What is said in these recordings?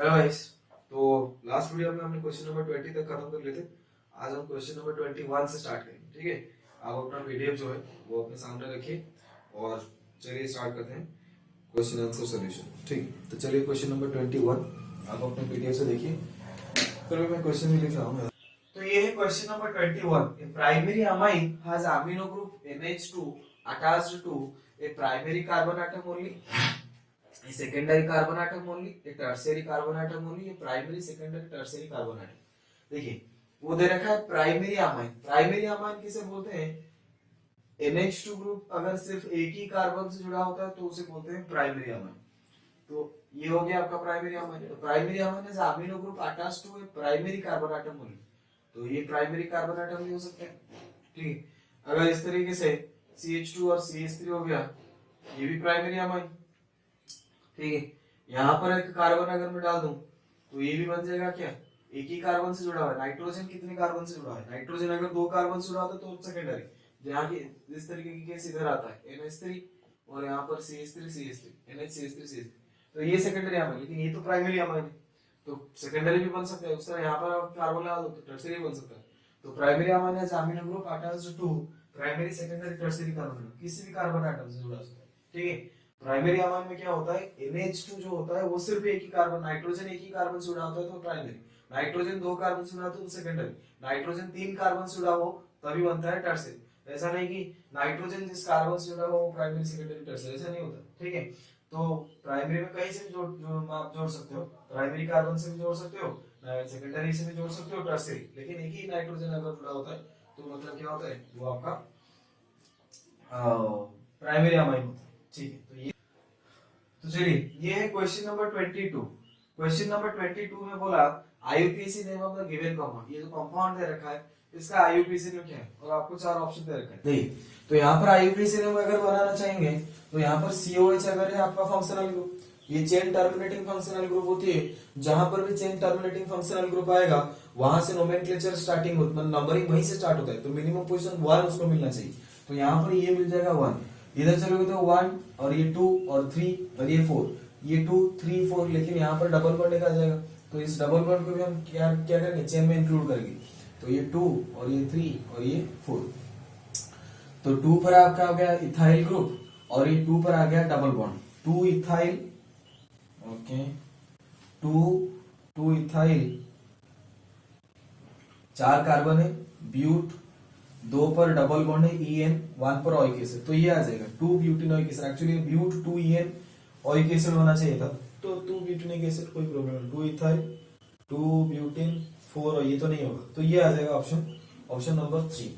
Hello guys. तो last video में हमने क्वेश्चन नंबर 20 तक खत्म कर लिए थे। आज हम क्वेश्चन नंबर 21 से स्टार्ट करेंगे। ठीक है, आप अपना पीडीएफ जो है वो अपने सामने रखिए और चलिए स्टार्ट करते हैं क्वेश्चन आंसर सॉल्यूशन। ठीक, तो चलिए क्वेश्चन नंबर 21 आप अपने पीडीएफ से देखिए। फिर मैं क्वेश्चन भी लिख रहा हूँ। तो ये है question number 21। A primary amine has amino group NH2 attached to a primary carbon atom only, a secondary carbon atom only, a tertiary carbon atom only, a primary, secondary, tertiary carbon atom। देखिए वो दे रखा है primary amine. Primary amine किसे बोलते हैं? NH2 group अगर सिर्फ एक ही कार्बन से जुड़ा होता है तो उसे बोलते हैं प्राइमरी अमाइन। तो ये हो गया आपका प्राइमरी अमाइन। तो primary amine is amino group attached to a primary carbon atom only. तो ये प्राइमरी कार्बन आटम भी हो सकते हैं। ठीक है, अगर इस तरीके से CH2 और CH3 हो गया, ये भी प्राइमरी अमाइन। ठीक है, यहाँ पर एक कार्बन अगर मैं डाल दूं तो ये भी बन जाएगा क्या? एक ही कार्बन से जुड़ा हुआ है। नाइट्रोजन कितने कार्बन से जुड़ा है? नाइट्रोजन अगर दो कार्बन से जुड़ा होता तो सेकेंडरी, जहाँ की इस तरीके की केस इधर आता है NH3 और यहाँ पर CH3 NHCH3 तो ये सेकेंडरी अमाइन, लेकिन ये तो प्राइमरी अमाइन है तो सेकेंडरी भी बन सकता है। उस तरह यहाँ पर आप कार्बन लगा दो तो टर्सरी बन सकता है। तो प्राइमरी अमाइन है amino group attached to primary, secondary, tertiary carbon, किसी भी कार्बन आटम से जुड़ा सकता है। ठीक है, प्राइमरी अमाइन में क्या होता है? NH2 जो होता है वो सिर्फ एक ही कार्बन, नाइट्रोजन एक ही कार्बन से जुड़ा होता है तो प्राइमरी, नाइट्रोजन दो कार्बन से जुड़ा तो सेकेंडरी, नाइट्रोजन तीन कार्बन से जुड़ा हो तभी बनता है टर्सरी। ऐसा नहीं कि नाइट्रोजन जिस कार्बन से जुड़ा हो वो प्राइमरी, सेकेंडरी, टर्सरी, ऐसा नहीं होता। ठीक है, तो प्राइमरी में कहीं से भी आप जोड़ सकते हो, प्राइमरी कार्बन से भी जोड़ सकते हो, सेकेंडरी से भी जोड़ सकते हो, टर्सरी, लेकिन एक ही नाइट्रोजन अगर जुड़ा होता है तो मतलब क्या होता है? वो आपका प्राइमरी अमाइन होता है। ठीक है, तो चलिए ये है क्वेश्चन नंबर 22। क्वेश्चन नंबर 22 में बोला IUPAC name of the given compound. ये जो कंपाउंड दे रखा है इसका IUPAC नेम क्या है? और आपको चार ऑप्शन दे रखा है। देखिए, तो यहाँ पर IUPAC नेम अगर बनाना चाहेंगे तो यहाँ पर COH अगर है आपका फंक्शनल ग्रुप, ये चेन टर्मिनेटिंग फंक्शनल ग्रुप होती है। जहां पर भी चेन टर्मिनेटिंग फंक्शनल ग्रुप आएगा वहां से नोमेनक्लेचर स्टार्टिंग होती है, नंबरिंग वहीं से स्टार्ट होता है, तो मिनिमम पोजीशन 1 उसको मिलना चाहिए। तो यहाँ पर ये मिल जाएगा 1, इधर चलोगे तो 1 और ये 2 और 3 और ये 4, ये 2 3 4, लेकिन यहाँ पर डबल बॉन्ड एक आ जाएगा तो इस डबल बॉन्ड को भी हम क्या क्या करेंगे? चेन में इंक्लूड करेंगे। तो ये 2 और ये 3 और ये 4, तो 2 पर आपका आ गया इथाइल ग्रुप और ये 2 पर आ गया double bond, 2 ethyl, okay, 2 ethyl, 4 carbon है, ब्यूट, 2 पर डबल बॉन्ड है EN, 1 पर ओइक एसिड, तो ये आ जाएगा 2 butanoic acid. Actually but 2 EN oic acid होना चाहिए था, तो 2 ब्यूटेनिक एसिड कोई प्रॉब्लम नहीं, 2 इथाइल, 2 ब्यूटेन, 4 और ये तो नहीं होगा, तो ये आ जाएगा ऑप्शन नंबर 3।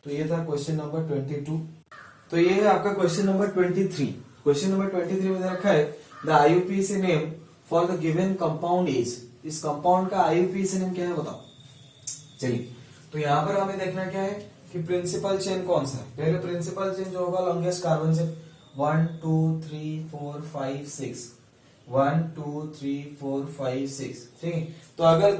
तो ये था क्वेश्चन नंबर 22। तो ये है आपका क्वेश्चन नंबर 23। क्वेश्चन नंबर 23 में रखा है the IUPAC name for the given compound is. इस कंपाउंड का IUPAC नेम क्या है बताओ। चलिए, तो यहाँ पर हमें देखना क्या है कि प्रिंसिपल चेन कौन सा है। पहले प्रिंसिपल चेन जो होगा लॉन्गेस्ट कार्बन चेन 1 2 3 4 5 6, 1 2 3 4 5 6। ठीक है, तो अगर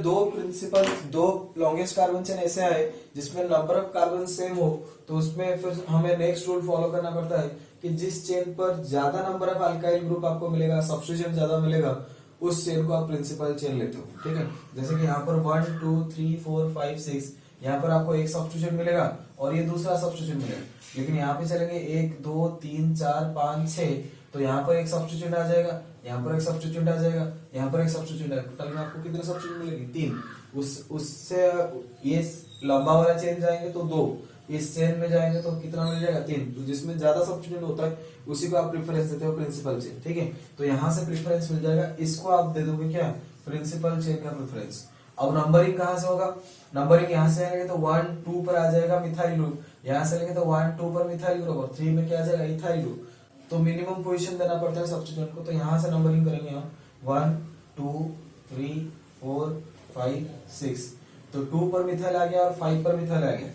दो लॉन्गेस्ट कार्बन चेन ऐसे आए जिसमें नंबर ऑफ कार्बन सेम हो तो उसमें फिर हमें नेक्स्ट रूल फॉलो करना पड़ता है कि जिस चेन पर ज्यादा नंबर ऑफ अल्काइल ग्रुप आपको मिलेगा, सब्स्टिट्यूशन ज्यादा मिलेगा, उस चेन को आप प्रिंसिपल चेन लेते हो। ठीक है, जैसे कि यहाँ पर 1 2 3 4 5 6, यहाँ पर आपको एक सब्स्टिट्यूशन मिलेगा और ये दूसरा सब्स्टिट्यूशन मिलेगा, लेकिन यहाँ पे चलेंगे 1 2 3 4 5 6, तो यहाँ पर एक सब्स्टिट्यूशन आ जाएगा, यहाँ पर एक सब्स्टिट्यूशन आ जाएगा, यहाँ पर एक सब्स्टिट्यूशन आएगा, टोटल में आपको कितने सब्स्टिट्यूशन मिलेंगे? 3। उससे ये लंबा वाला चेन जाएंगे तो 2, इस चेन में जाएंगे तो कितना मिल जाएगा? 3। तो जिसमें ज्यादा सब्स्टिट्यूशन होता है उसी को आप प्रेफरेंस देते हो प्रिंसिपल चेन। ठीक है, तो यहाँ से प्रेफरेंस मिल जाएगा, इसको आप दे दोगे क्या? प्रिंसिपल चेन का प्रेफरेंस। अब नंबरिंग कहाँ से होगा? नंबरिंग यहाँ से आएंगे तो 1 2 पर आ जाएगा मिथाइल ग्रुप, यहाँ से लेंगे तो 1 2 पर मिथाइल ग्रुप और 3 में क्या आ जाएगा? Ethyl group. तो मिनिमम पोजीशन देना पड़ता है सब्स्टिट्यूएंट को, तो यहाँ से नंबरिंग करेंगे हम 1 2 3 4 5 6, तो 2 पर मिथाइल आ गया और 5 पर मिथाइल आ गया।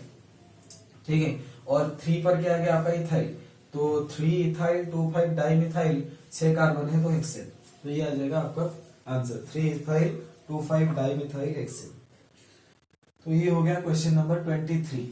ठीक है, और 3 पर क्या आ गया आपका? इथाइल, तो 3 इथाइल 2 5 डाई मिथाइल, 6 कार्बन है तो हेक्सेन, तो ये आ जाएगा आपका answer 3 ethyl 2 5 di methyl hexane. तो ये हो गया क्वेश्चन नंबर 23।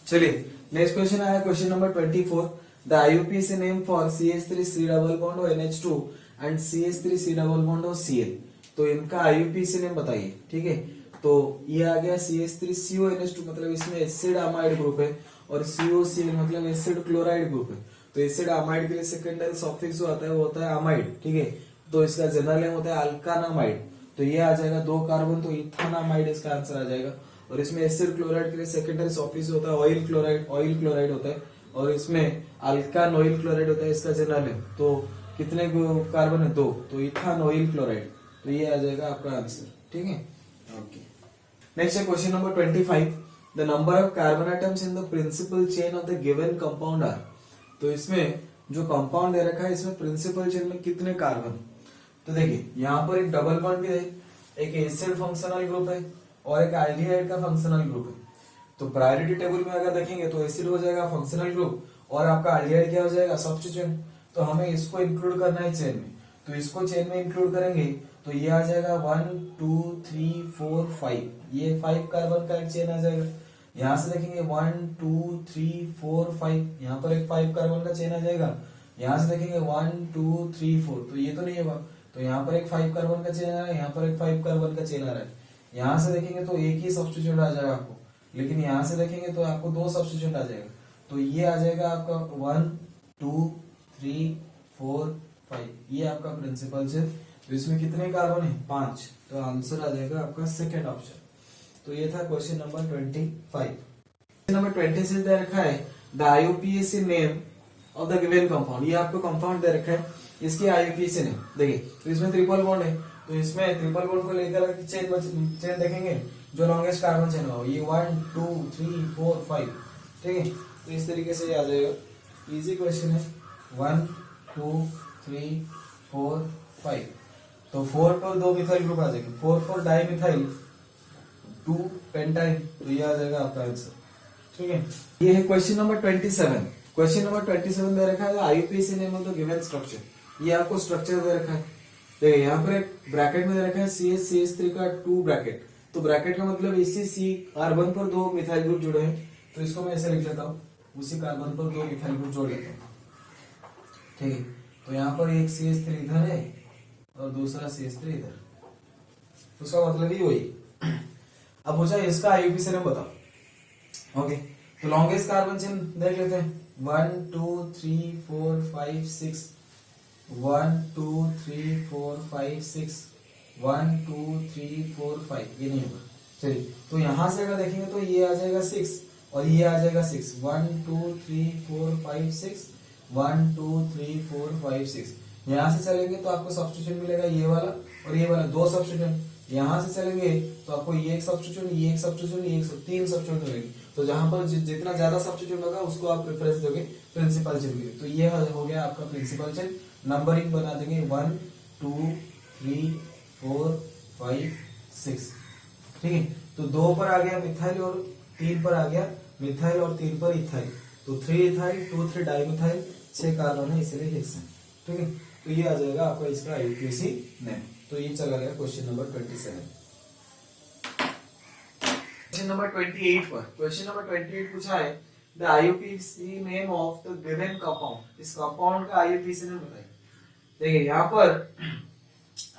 चलिए नेक्स्ट क्वेश्चन आया question number 24। The IUPAC name for CH3 C double bond और NH2 and CH3 C double bond और Cl, तो इनका IUPAC नेम बताइए, ठीक है। तो ये आ गया CH3CONH2, मतलब इसमें एसिड अमाइड ग्रुप है, और COCl मतलब एसिड क्लोराइड ग्रुप है। तो एसिड अमाइड के लिए सेकेंडरी सफिक्स जो आता है वो होता है अमाइड, ठीक है। तो इसका जनरल नेम होता है अल्कानामाइड, तो ये आ जाएगा 2 कार्बन, तो इथानामाइड इसका आंसर आ जाएगा। और इसमें एसिड क्लोराइड के लिए सेकेंडरी सफिक्स होता है ऑयल क्लोराइड होता है, और इसमें अल्कानोइल क्लोराइड होता है इसका जनरल नेम। तो कितने कार्बन है? 2, तो इथानोइल क्लोराइड, तो ये आ जाएगा आपका आंसर, ठीक है। ओके, नेक्स्ट है question number 25, the number of carbon atoms in the principal chain of the given compound are. तो इसमें जो कंपाउंड दे रखा है इसमें प्रिंसिपल चेन में कितने कार्बन, तो देखिए यहाँ पर एक डबल बॉन्ड भी है, एक एसिड फंक्शनल ग्रुप है और एक एल्डिहाइड का फंक्शनल ग्रुप है। तो प्रायोरिटी टेबल में अगर देखेंगे तो एसिड हो जाएगा फंक्शनल ग्रुप और आपका एल्डिहाइड क्या हो जाएगा? सब्स्टिट्यूएंट। तो हमें इसको इंक्लूड करना है चेन में, तो इसको चेन में इंक्लूड करेंगे तो ये आ जाएगा 1 2 3 4 5, ये 5 कार्बन का एक चेन आ जाएगा। यहाँ से देखेंगे 1 2 3 4 5, यहाँ पर एक 5 कार्बन का चेन आ जाएगा। यहाँ से देखेंगे 1 2 3 4, तो ये तो नहीं होगा, तो यहाँ पर एक 5 कार्बन का चेन आ रहा है, यहाँ पर एक 5 कार्बन का चेन आ रहा है। यहाँ से देखेंगे तो एक ही सब्स्टिट्यूट आ जाएगा आपको, लेकिन यहाँ से देखेंगे तो आपको 2 सब्स्टिट्यूट आ जाएगा। तो ये आ जाएगा आपका 1 2 3 4 5, ये आपका प्रिंसिपल चेन। तो इसमें कितने कार्बन है? 5, तो आंसर आ जाएगा आपका सेकेंड ऑप्शन। तो ये था क्वेश्चन नंबर 25। क्वेश्चन नंबर 26 दे रखा है the IUPAC name of the given compound. ये आपको कंपाउंड दे रखा है, इसकी IUPAC नेम देखिए। तो इसमें ट्रिपल बॉन्ड है, तो इसमें ट्रिपल बॉन्ड को लेकर चेन देखेंगे जो लॉन्गेस्ट कार्बन चेन हो, ये 1 2 3 4 5, ठीक है। तो इस तरीके से आ जाएगा, इजी क्वेश्चन है। 1 2 3 4 5, तो 4 पर 2 मिथाइल ग्रुप आ जाएंगे, 4 4 डाई मिथाइल 2 पेंटाइल, तो ये आ जाएगा आपका आंसर, ठीक है। ये है क्वेश्चन नंबर 27। क्वेश्चन नंबर 27 दे रखा है IUPAC name of the given structure. ये आपको स्ट्रक्चर दे रखा है, देखिए यहाँ पर एक ब्रैकेट में दे रखा है CH3 का 2 ब्रैकेट, तो ब्रैकेट का मतलब इसी C कार्बन पर 2 मिथाइल ग्रुप जुड़े हैं, तो इसको मैं ऐसे लिख लेता हूँ, उसी कार्बन पर 2 मिथाइल ग्रुप जोड़ लेता हूँ, ठीक है। तो यहाँ पर एक CH3 इधर है और दूसरा CH3 इधर, उसका मतलब ही वही। अब हो जाए इसका IUPAC नेम बताओ। ओके, तो लॉन्गेस्ट कार्बन चेन देख लेते हैं, 1 2 3 4 5 6, 1 2 3 4 5 6, 1 2 3 4 5, ये नहीं होगा। चलिए, तो यहां से अगर देखेंगे तो ये आ जाएगा 6 और ये आ जाएगा 6, 1 2 3 4 5 6, 1 2 3 4 5 6। यहां से चलेंगे तो आपको सब्स्टिट्यूशन मिलेगा ये वाला और ये वाला, 2 सब्स्टिट्यूशन। यहां से चलेंगे तो आपको ये एक सब्स्टिट्यूशन, ये एक सब्स्टिट्यूशन, ये एक 3 सब्स्टिट्यूशन मिलेंगे। तो जहां पर जितना ज्यादा सब्स्टिट्यूशन होगा उसको आप प्रेफरेंस दोगे प्रिंसिपल चेन के लिए। तो ये हो गया आपका प्रिंसिपल चेन। नंबरिंग बना देंगे 1 2 3 4 5 6, ठीक है। तो 2 पर आ गया मिथाइल और 3 पर आ गया मिथाइल और 3 पर इथाइल, तो 3 इथाइल 2 3 डाइमिथाइल, 6 कार्बन है इसलिए हेक्सेन, ठीक है। तो ये आ जाएगा आपका इसका IUPAC नेम। तो ये चला गया क्वेश्चन नंबर 27। क्वेश्चन नंबर 28 पर, क्वेश्चन नंबर 28 पूछा है the IUPAC name of the given compound. इस कंपाउंड का IUPAC नेम बताइए। देखिए यहाँ पर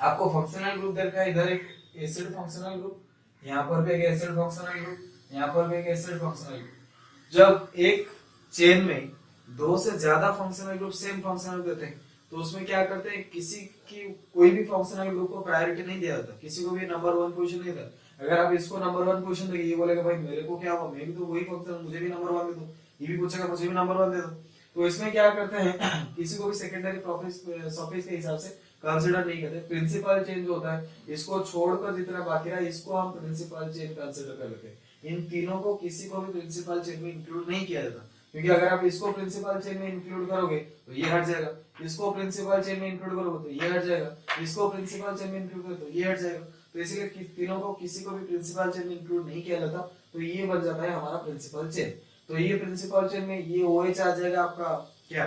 आपको फंक्शनल ग्रुप दे रखा है, इधर एक एसिड फंक्शनल ग्रुप, यहाँ पर भी एक एसिड फंक्शनल ग्रुप, यहाँ पर भी एक एसिड फंक्शनल ग्रुप। जब एक चेन में 2 से ज्यादा फंक्शनल ग्रुप सेम फंक्शनल देते हैं तो उसमें क्या करते हैं, किसी की कोई भी फंक्शनल ग्रुप को प्रायोरिटी नहीं दिया जाता, किसी को भी नंबर 1 पोजीशन नहीं था। अगर आप इसको नंबर 1 पोजीशन दोगे, ये बोलेगा भाई मेरे को क्या हुआ, मैं भी तो वही फंक्शन, मुझे भी नंबर 1 दे दो। ये भी पूछेगा मुझे भी नंबर 1 दे दो। तो इसमें क्या करते हैं, किसी को भी सेकेंडरी सफिक्स के हिसाब से कंसीडर नहीं करते। प्रिंसिपल चेन जो होता है इसको छोड़कर जितना बाकी रहा इसको हम प्रिंसिपल चेन कंसीडर कर लेते हैं। इन तीनों को किसी को भी प्रिंसिपल चेन में इंक्लूड नहीं किया जाता, क्योंकि अगर आप इसको प्रिंसिपल चेन में इंक्लूड करोगे तो ये हट जाएगा, इसको प्रिंसिपल चेन में इंक्लूड करोगे तो ये हट जाएगा, इसको प्रिंसिपल चेन में इंक्लूड करोगे तो ये हट जाएगा। तो इसलिए तीनों को किसी को भी प्रिंसिपल चेन में इंक्लूड नहीं किया जाता, तो ये बन जाता है हमारा प्रिंसिपल चेन। तो ये प्रिंसिपल चेन में ये OH आ जाएगा आपका क्या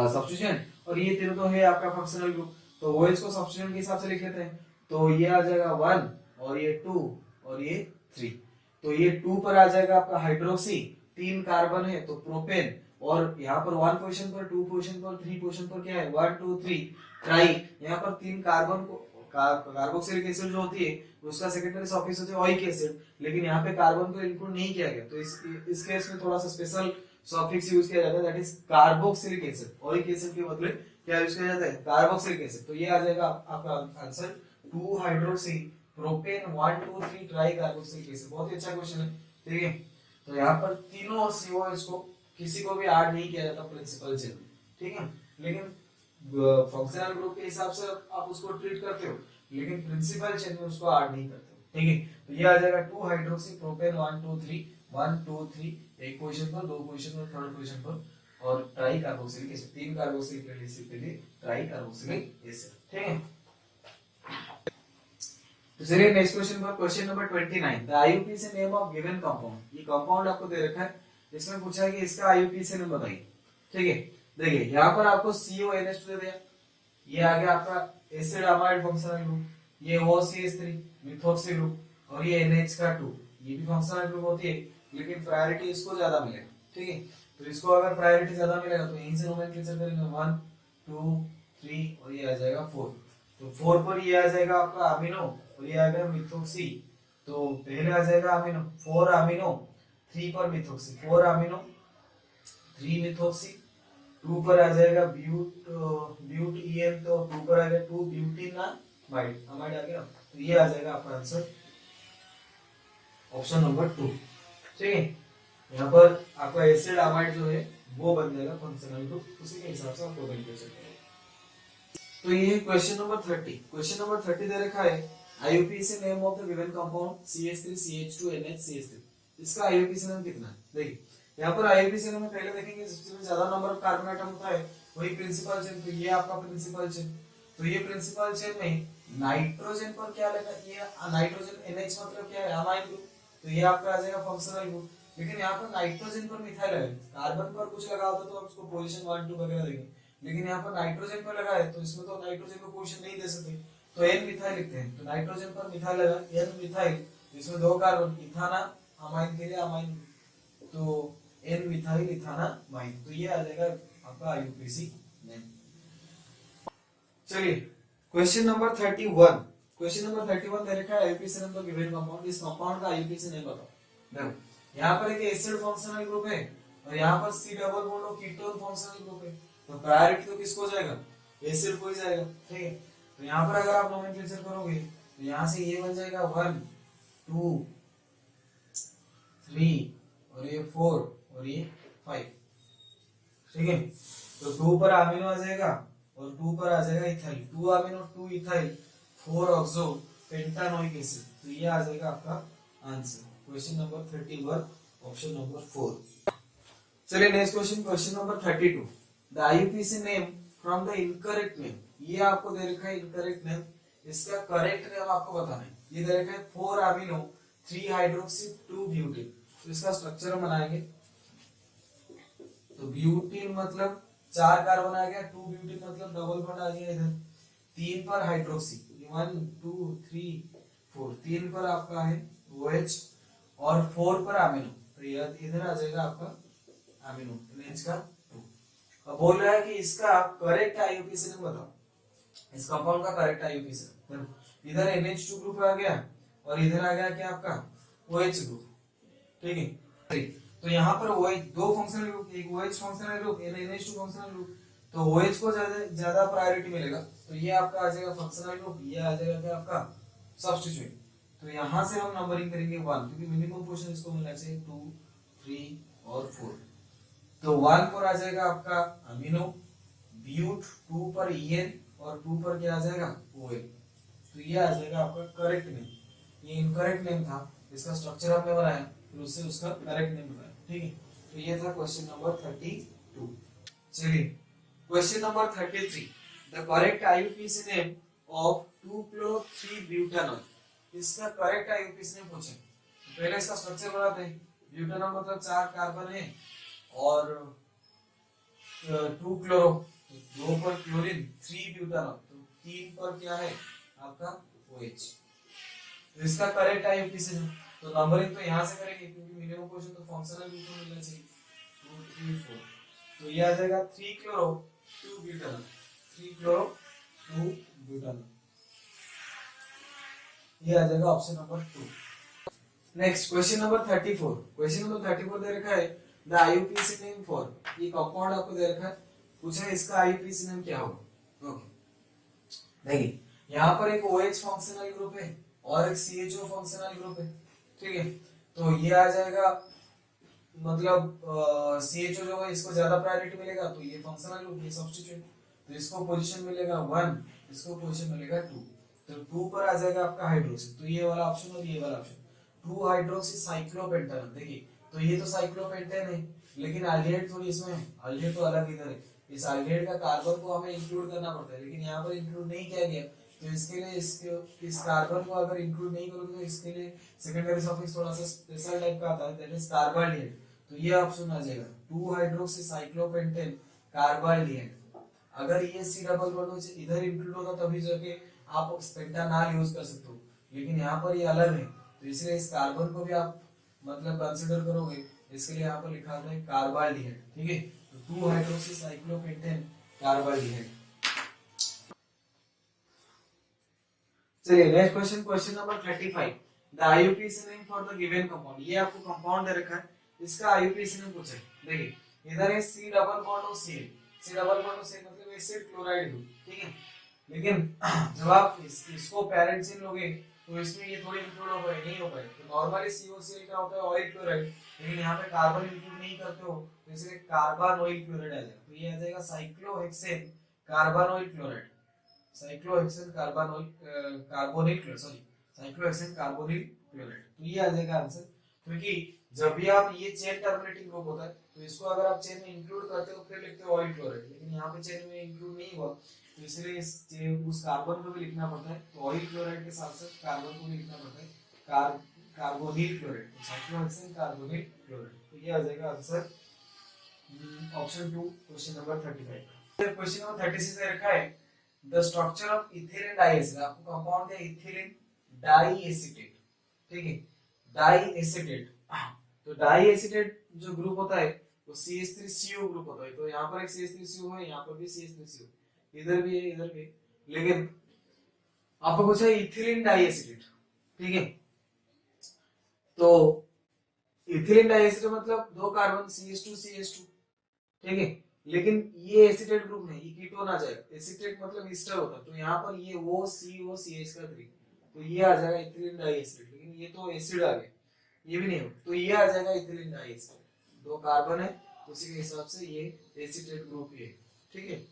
सब्स्टिट्यूएंट, और ये तीनों तो है आपका फंक्शनल ग्रुप, तो OH को सब्स्टिट्यूएंट के हिसाब से लिख लेते हैं। तो ये आ जाएगा 1 और ये 2 और ये 3। तो ये 2 पर आ जाएगा आपका हाइड्रोक्सी, 3 कार्बन है तो प्रोपेन, और यहाँ पर 1 पोजीशन पर, 2 पोजीशन पर, 3 पोजीशन पर क्या है 1 2 3 ट्राई। यहाँ पर 3 कार्बन को कार्बोक्सिलिक एसिड जो होती है उसका सेकेंडरी सफिक्स होता है ओइक एसिड, लेकिन यहाँ पे कार्बन को इंक्लूड नहीं किया गया, तो इस केस में थोड़ा सा स्पेशल सफिक्स यूज किया जाता है, that is carboxylic acid. Oic acid के बदले क्या यूज किया जाता है कार्बोक्सिलिक एसिड। तो ये आ जाएगा आपका answer 2 hydroxy propane 1 2 3 try carboxylic acid. बहुत ही अच्छा क्वेश्चन है, ठीक है। तो यहाँ पर तीनों CO इसको किसी को भी ऐड नहीं किया जाता प्रिंसिपल चेन में, ठीक है, लेकिन फंक्शनल ग्रुप के हिसाब से आप उसको ट्रीट करते हो, लेकिन प्रिंसिपल चेन में उसको ऐड नहीं करते हो, ठीक है। तो ये आ जाएगा 2 हाइड्रोक्सी प्रोपेन 1 2 3 1 2 3 एक पोजीशन पर, दो पोजीशन पर, थर्ड पोजीशन पर, और try carboxylic acid, 3 carboxylic acid के लिए ट्राई कार्बोक्सिलिक एसिड, ठीक है। तो चलिए नेक्स्ट क्वेश्चन पर, question number 29, the IUPAC name of given compound. ये कंपाउंड आपको दे रखा है, इसमें पूछा है कि इसका आईयूपीएसी नेम बताइए, ठीक है। देखिए यहाँ पर आपको CONH2 दे दिया, ये आ गया आपका एसिड अमाइड फंक्शनल ग्रुप, ये OCH3 मिथॉक्सी ग्रुप, और ये NH का 2, ये भी फंक्शनल ग्रुप होती है, लेकिन प्रायोरिटी इसको ज्यादा मिलेगा, ठीक है। तो इसको अगर प्रायोरिटी ज्यादा मिलेगा तो यहीं से नोमेनक्लेचर करेंगे 1 2 3 और ये आ जाएगा 4। तो 4 पर ये आ जाएगा आपका अमीनो और ये आ गया मिथॉक्सी, तो पहले आ जाएगा अमीनो 4 अमीनो, 3 पर मिथॉक्सी 4 अमीनो 3 मिथॉक्सी, 2 पर आ जाएगा ब्यूट EN, तो 2 पर आ गया 2 ब्यूटिनामाइड, अमाइड आ गया, तो ये आ जाएगा आपका आंसर ऑप्शन नंबर 2, ठीक है। यहाँ पर आपका एसिड अमाइड जो है वो बन जाएगा फंक्शनल ग्रुप, उसी के हिसाब से आप नोमेनक्लेचर करेंगे। तो ये क्वेश्चन नंबर 30, क्वेश्चन नंबर 30 दे रखा है IUPAC name of the given compound CH3 CH2 NH CH3, इसका आईयूपीएसी नेम कितना है। देखिए यहाँ पर आईयूपीएसी नेम में पहले देखेंगे जिसमें ज्यादा नंबर ऑफ कार्बन आइटम होता है वही प्रिंसिपल चेन, तो ये आपका प्रिंसिपल चेन, तो ये प्रिंसिपल चेन में नाइट्रोजन पर क्या लगा, ये नाइट्रोजन NH मतलब क्या है अमाइन ग्रुप, तो ये आपका आ जाएगा फंक्शनल ग्रुप। लेकिन यहाँ पर नाइट्रोजन पर मिथाइल है, कार्बन पर कुछ लगा होता तो हम उसको पोजीशन 1 2 वगैरह देंगे, लेकिन यहाँ पर नाइट्रोजन पर लगा है तो इसमें तो नाइट्रोजन को पोजीशन नहीं दे सकते, तो N मिथाइल लिखते हैं। तो नाइट्रोजन पर मिथाइल लगा N मिथाइल, इसमें 2 कार्बन, इथाना अमाइन के लिए अमाइन, तो N मिथाइल इथानामाइन, तो ये आ जाएगा आपका आईयूपीएसी नेम। चलिए क्वेश्चन नंबर 31, क्वेश्चन नंबर 31 दे रखा है IUPAC name of given compound, इस कंपाउंड का आईयूपीएसी नेम बताओ। देखो यहाँ पर एक एसिड फंक्शनल ग्रुप है और यहाँ पर C डबल बॉन्ड और कीटोन फंक्शनल ग्रुप है, तो प्रायोरिटी तो किसको जाएगा एसिड को ही जाएगा, ठीक है। तो यहाँ पर अगर आप नोमेनक्लेचर करोगे तो यहाँ से ये बन जाएगा 1 2 3 और ये 4 और ये 5, ठीक है। तो 2 पर अमीनो आ जाएगा और 2 पर आ जाएगा ethyl, 2 amino 2 ethyl 4 oxo pentanoic acid, तो ये आ जाएगा आपका answer question number 31 option number 4। चलिए next question, question number 32, the IUPAC name from the incorrect name. ये आपको दे रखा है इनकरेक्ट नेम, इसका करेक्ट नेम आपको बताना है। ये दे रखा है 4 अमीनो 3 हाइड्रोक्सी 2 ब्यूटीन, तो इसका स्ट्रक्चर हम बनाएंगे। तो ब्यूटीन मतलब 4 कार्बन आ गया, 2 ब्यूटीन मतलब डबल बॉन्ड आ गया इधर, 3 पर हाइड्रोक्सी 1 2 3 4, 3 पर आपका है OH और 4 पर अमीनो, तो ये इधर आ जाएगा आपका अमीनो NH का 2। अब बोल रहा है कि इसका करेक्ट आईयूपीएसी नेम बताओ, इस कंपाउंड का करेक्ट आईयूपीएसी नेम। इधर NH2 ग्रुप आ गया और इधर आ गया क्या आपका OH ग्रुप, ठीक है। तो यहाँ पर OH दो फंक्शनल ग्रुप, एक OH फंक्शनल ग्रुप, एक NH2 फंक्शनल ग्रुप, तो OH को ज्यादा प्रायोरिटी मिलेगा, तो ये आपका आ जाएगा फंक्शनल ग्रुप, ये आ जाएगा क्या आपका सब्स्टिट्यूएंट। तो यहाँ से हम नंबरिंग करेंगे 1, क्योंकि मिनिमम पोजीशन इसको मिलना चाहिए 2 3 और 4। तो 1 पर आ जाएगा आपका अमीनो, ब्यूट 2 पर EN और 2 पर क्या आ जाएगा OL, तो ये आ जाएगा आपका करेक्ट नेम। ये इनकरेक्ट नेम था, इसका स्ट्रक्चर हमने बनाया फिर उससे उसका करेक्ट नेम बनाया, ठीक है। तो ये था क्वेश्चन नंबर 32। चलिए question number 33, the correct IUPAC name of 2-chloro-3-butanol, इसका करेक्ट आईयूपीएसी नेम पूछे। पहले इसका स्ट्रक्चर बनाते हैं। ब्यूटानॉल मतलब 4 कार्बन है और 2 क्लोरो, 2 पर क्लोरीन, 3 ब्यूटानॉल, तो 3 पर क्या है आपका OH। तो इसका करेक्ट आईयूपीएसी नेम, तो नंबरिंग तो यहाँ से करेंगे क्योंकि मिनिमम पोजीशन तो फंक्शनल ग्रुप को मिलना चाहिए 2 3 4। तो ये आ जाएगा 3 क्लोरो 2 ब्यूटानॉल, 3 क्लोरो 2 ब्यूटानॉल, ये आ जाएगा option number 2। Next question number 34। Question number 34 दे रखा है द आईयूपीएसी नेम फॉर, ये कंपाउंड आपको दे रखा है, पूछा है इसका आईयूपीएसी नेम क्या होगा। ओके देखिए यहाँ पर एक OH फंक्शनल ग्रुप है और एक CHO फंक्शनल ग्रुप है, ठीक है। तो ये आ जाएगा मतलब CHO जो है इसको ज्यादा प्रायोरिटी मिलेगा, तो ये फंक्शनल ग्रुप, ये सब्स्टिट्यूट, तो इसको पोजीशन मिलेगा 1, इसको पोजीशन मिलेगा 2, तो 2 पर आ जाएगा आपका हाइड्रोक्सी, तो ये वाला ऑप्शन और ये वाला ऑप्शन 2 हाइड्रोक्सी साइक्लोपेंटेन। देखिए तो ये तो साइक्लोपेंटेन है, लेकिन अल्डिहाइड थोड़ी इसमें है, अल्डिहाइड तो अलग इधर है, इस अल्डिहाइड का कार्बन को हमें इंक्लूड करना पड़ता है, लेकिन यहाँ पर इंक्लूड नहीं किया गया, तो इसके लिए इस कार्बन को अगर इंक्लूड नहीं करोगे तो इसके लिए सेकेंडरी सफिक्स थोड़ा सा स्पेशल टाइप का आता है, दैट इज कार्बाल्डिहाइड, तो ये ऑप्शन आ जाएगा 2 हाइड्रोक्सी साइक्लोपेंटेन कार्बाल्डिहाइड। अगर ये सी डबल बॉन्ड इधर इंक्लूड होता तभी जाके आप पेंटानॉल यूज कर सकते हो, लेकिन यहाँ पर ये अलग है, तो इसलिए इस कार्बन को भी आप मतलब कंसीडर करोगे, इसके लिए यहाँ पर लिखा है कार्बाल्डिहाइड, ठीक है। तो 2 हाइड्रोक्सी साइक्लोपेंटेन कार्बाल्डिहाइड। चलिए next question, question number 35 the IUPAC name for the given compound, ये आपको कंपाउंड दे रखा है, इसका आईयूपीएसी नेम पूछा है। देखिए इधर है सी डबल बॉन्ड और सी, सी डबल बॉन्ड और सी मतलब एसिड क्लोराइड ग्रुप, ठीक है। लेकिन जब आप इसको पेरेंट चिन्ह लोगे तो इसमें ये थोड़ी इंक्लूड हो गए, नहीं हो पाए, तो नॉर्मली COCl का होता है ऑयल क्लोराइड, लेकिन यहाँ पे कार्बन इंक्लूड नहीं करते हो, तो इसलिए कार्बन ऑयल क्लोराइड आ जाएगा, तो ये आ जाएगा cyclohexane carbon oil chloride, cyclohexane carbon oil carbonyl chloride, sorry cyclohexane carbonyl chloride, तो ये आ जाएगा आंसर। क्योंकि जब भी आप ये चेन टर्मिनेटिंग ग्रुप होता है तो इसको अगर आप चेन में इंक्लूड करते हो फिर लिखते हो ऑयल क्लोराइड, लेकिन यहाँ पे चेन में इंक्लूड नहीं हुआ, तो इसलिए उस कार्बन को भी लिखना पड़ता है, तो ऑयल क्लोराइड के साथ साथ कार्बन को भी लिखना पड़ता है, कार्बोनिल क्लोराइड, तो साइक्लोहेक्सेन कार्बोनिल क्लोराइड, तो ये आ जाएगा answer option 2 question number 35। Question number 36 में रखा है द स्ट्रक्चर ऑफ इथिलीन डाइएसिड, आपको कंपाउंड है इथिलीन डाइएसिटेट, ठीक है, डाइएसिटेट, तो डाइएसिटेट जो ग्रुप होता है वो CH3CO ग्रुप होता है, तो यहाँ पर एक CH3CO है, यहाँ पर भी CH3CO, इधर भी है इधर भी है, लेकिन आपको पूछा है इथिलीन डाइएसिटेट, ठीक है। तो इथिलीन डाइएसिटेट मतलब 2 कार्बन CH2 CH2, ठीक है, लेकिन ये एसिटेट ग्रुप नहीं, ये कीटोन आ जाएगा, एसिटेट मतलब ईस्टर होता है, तो यहाँ पर ये OCOCH का 3, तो ये आ जाएगा इथिलीन डाइएसिटेट, लेकिन ये तो एसिड आ गया, ये भी नहीं हो, तो ये आ जाएगा इथिलीन डाइएसिटेट, 2 कार्बन है, उसी के हिसाब से ये एसिटेट ग्रुप ये, ठीक है।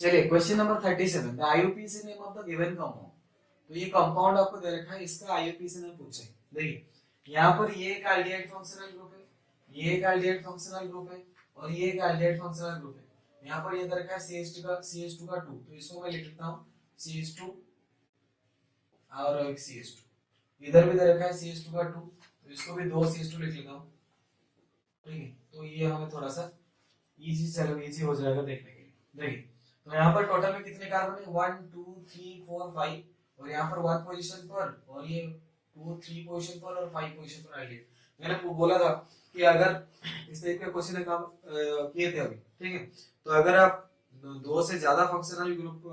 चलिए question number 37 the IUPAC name of the given compound, तो ये कंपाउंड आपको दे रखा है, इसका आईयूपीएसी नेम पूछे। देखिए यहाँ पर ये एक एल्डिहाइड फंक्शनल ग्रुप है, ये एक एल्डिहाइड फंक्शनल ग्रुप है और ये एक एल्डिहाइड फंक्शनल ग्रुप है। यहाँ पर ये दे रखा है CH2 का 2, तो इसको मैं लिख लेता हूँ CH2 और एक CH2, इधर भी दे रखा है CH2 का 2, तो इसको भी 2 CH2 लिख लेता हूँ, ठीक है। तो ये हमें थोड़ा सा इजी, चलो इजी हो जाएगा देखने के लिए। देखिए तो यहाँ पर टोटल में कितने कार्बन है 1 2 3 4 5, और यहाँ पर 1 पोजीशन पर और ये 2 3 पोजीशन पर और 5 पोजीशन पर आएंगे। मैंने बोला था कि अगर इस टाइप के क्वेश्चन काम किए थे अभी, ठीक है, तो अगर आप 2 से ज्यादा फंक्शनल ग्रुप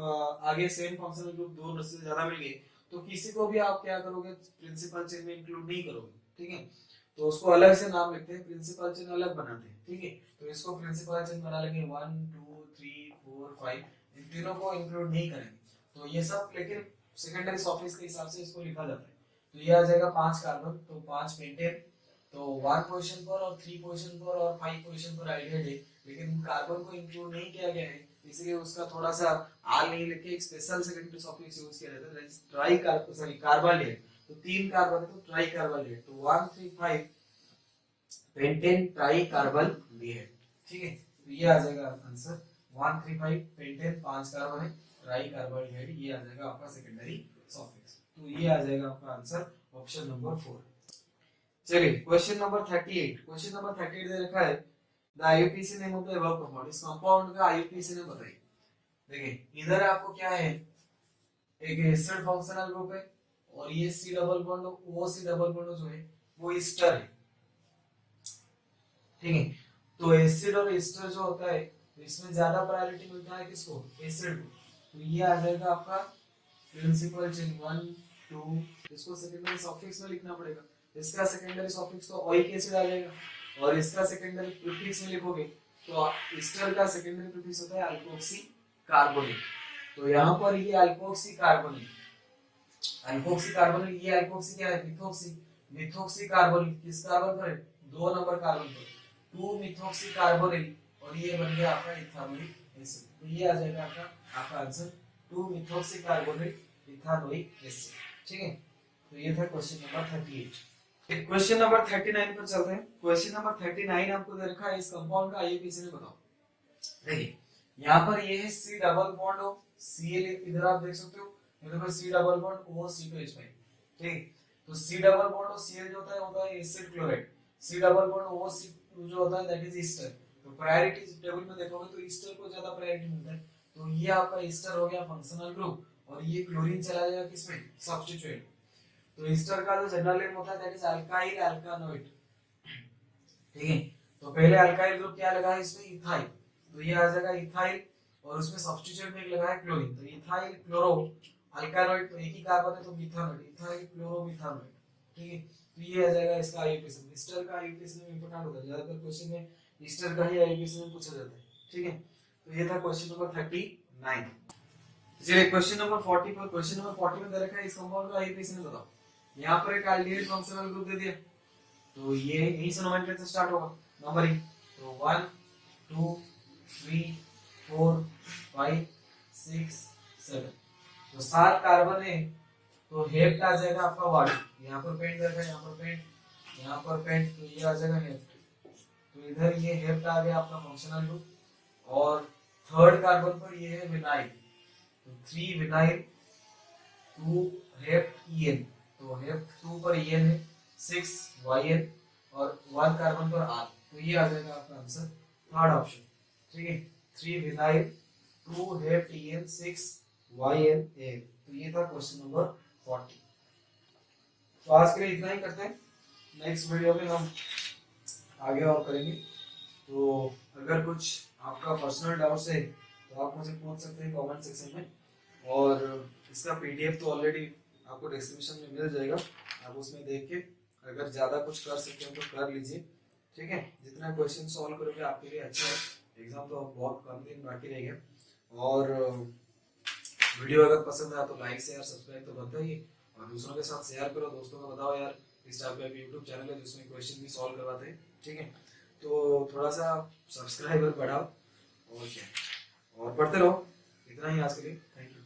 आगे सेम फंक्शनल ग्रुप 2 से ज्यादा मिल गए तो किसी को भी आप क्या करोगे, प्रिंसिपल चेन में इंक्लूड नहीं करोगे, ठीक है, तो उसको अलग से नाम लिखते हैं, प्रिंसिपल चेन अलग बनाते हैं, ठीक है। तो इसको प्रिंसिपल चेन बना लेंगे 1 2 3 4 5, इन तीनों को इंक्लूड नहीं करेंगे, तो ये सब लेकिन सेकेंडरी सफिक्स के हिसाब से इसको लिखा जाता है। तो ये आ जाएगा 5 कार्बन, तो 5 पेंटेन, तो 1 पोजीशन पर और 3 पोजीशन पर और 5 पोजीशन पर आइडेड है, लेकिन कार्बन को इंक्लूड नहीं किया गया है, इसलिए उसका थोड़ा सा आल नहीं लेके एक स्पेशल सेकेंडरी सफिक्स यूज किया जाता है, ट्राई कार्बन, सॉरी कार्बाल्डिहाइड, तो 3 कार्बन है तो ट्राई कार्बाल्डिहाइड, तो 1 3 5 पेंटेन ट्राई कार्बाल्डिहाइड, ठीक है। तो ये आ जाएगा आंसर 1 3 5 पेंटेन, 5 कार्बन है, ट्राई कार्बाल्डिहाइड, ये आ जाएगा आपका सेकेंडरी सफिक्स, तो ये आ जाएगा आपका आंसर ऑप्शन नंबर 4। चलिए क्वेश्चन नंबर 38, क्वेश्चन नंबर 38 दे रखा है the IUPAC name of the above compound, इस कंपाउंड का आईयूपीएसी नेम बताइए। देखिए इधर आपको क्या है, एक एसिड फंक्शनल ग्रुप है और ये C double bond, O C double bond जो है वो ईस्टर है, ठीक है। तो एसिड और एस्टर जो होता है तो इसमें ज्यादा प्रायोरिटी मिलता है किसको, एसिड को। तो ये आ जाएगा आपका प्रिंसिपल चेन 1 2, इसको सेकेंडरी सफिक्स में लिखना पड़ेगा। इसका सेकेंडरी सफिक्स तो ओइक एसिड आ जाएगा और इसका सेकेंडरी प्रीफिक्स में लिखोगे तो एस्टर का सेकेंडरी प्रीफिक्स होता है अल्कोक्सी कार्बोनिल। तो यहाँ पर ये अल्कोक्सी कार्बोनिल, अल्कोक्सी कार्बोनिल, ये अल्कोक्सी क्या है, मिथोक्सी, मिथोक्सी कार्बोनिल किस कार्बन पर है, 2 नंबर कार्बन पर, 2 मिथोक्सी कार्बोनिल और ये बन गया आपका इथानोइक एसिड। तो ये आ जाएगा आपका answer 2 methoxy carbonyl ethanoic acid. ठीक है, तो ये था क्वेश्चन नंबर 38। क्वेश्चन नंबर 39 पर चलते हैं। क्वेश्चन नंबर 39 आपको दे रखा है इस कंपाउंड का आईयूपीएसी में बताओ। देखिए यहाँ पर ये है C double bond of Cl, इधर आप देख सकते हो ये देखो सी डबल बॉन्ड OH2H5। ठीक, तो C double bond of Cl जो होता है acid chloride, C double bond OH2 जो होता है दैट इज ईस्टर। तो प्रायोरिटी टेबल में देखोगे तो ईस्टर को ज्यादा प्रायोरिटी मिलता है। तो ये आपका ईस्टर हो गया फंक्शनल ग्रुप और ये क्लोरीन चला जाएगा किसमें, सब्स्टिट्यूएंट। तो ईस्टर का जो जनरल नेम होता है दैट इज अल्काइल अल्कानोइड। ठीक है, तो पहले अल्काइल ग्रुप क्या लगा है इसमें, इथाइल। तो ये आ जाएगा इथाइल और उसमें सब्स्टिट्यूएंट में एक लगा है क्लोरीन, तो इथाइल क्लोरो अल्कानोइड, तो एक ही कार्बन है तो मिथानोइड, इथाइल क्लोरो मिथानोइड। ठीक है, तो ये आ जाएगा इसका आईयूपीएसी। ईस्टर का आईयूपीएसी में इंपॉर्टेंट होता है, ज्यादातर क्वेश्चन में ईस्टर का ही आईयूपीएसी में पूछा जाता है। ठीक है, तो ये था क्वेश्चन नंबर 39। चलिए क्वेश्चन नंबर 40 पर, क्वेश्चन नंबर 40 में दे रखा है इस कंपाउंड का आईयूपीएसी में बताओ। यहाँ पर एक एल्डिहाइड फंक्शनल ग्रुप दे दिया, तो ये यही से नोमेनक्लेचर स्टार्ट होगा नंबरिंग। तो 1 2 3 4 5 6 7, तो 7 कार्बन है तो हेप्ट आ जाएगा आपका वार्ड। यहाँ पर पेंट रखा है, यहाँ पर पेंट, यहाँ पर पेंट, तो ये आ जाएगा हेप्ट। तो इधर ये हेप्ट आ गया आपका फंक्शनल ग्रुप और थर्ड कार्बन पर ये है विनाइल, तो 3 विनाइल 2 हेप्ट EN, तो हेप्ट 2 पर EN है 6 YN और 1 कार्बन पर R। तो ये आ जाएगा आपका आंसर थर्ड ऑप्शन। ठीक है, 3 vinyl 2 hept EN 6 YN A। तो ये था क्वेश्चन नंबर 40। तो आज के लिए इतना ही करते हैं, नेक्स्ट वीडियो में हम आगे और करेंगे। तो अगर कुछ आपका पर्सनल डाउट्स है तो आप मुझे पूछ सकते हैं कमेंट सेक्शन में, और इसका PDF तो ऑलरेडी आपको डिस्क्रिप्शन में मिल जाएगा, आप उसमें देख के अगर ज़्यादा कुछ कर सकते हो तो कर लीजिए। ठीक है, जितना क्वेश्चन सॉल्व करोगे आपके लिए अच्छा है। एग्जाम तो बहुत कम दिन बाकी रह गया। और वीडियो अगर पसंद आया तो लाइक शेयर सब्सक्राइब तो बनता ही है, और दूसरों के साथ शेयर करो, दोस्तों को बताओ यार इस टाइप का यूट्यूब चैनल है जिसमें क्वेश्चन भी सॉल्व करवाते हैं। ठीक है, तो थोड़ा सा सब्सक्राइबर बढ़ाओ और क्या, और पढ़ते रहो। इतना ही आज के लिए, थैंक यू।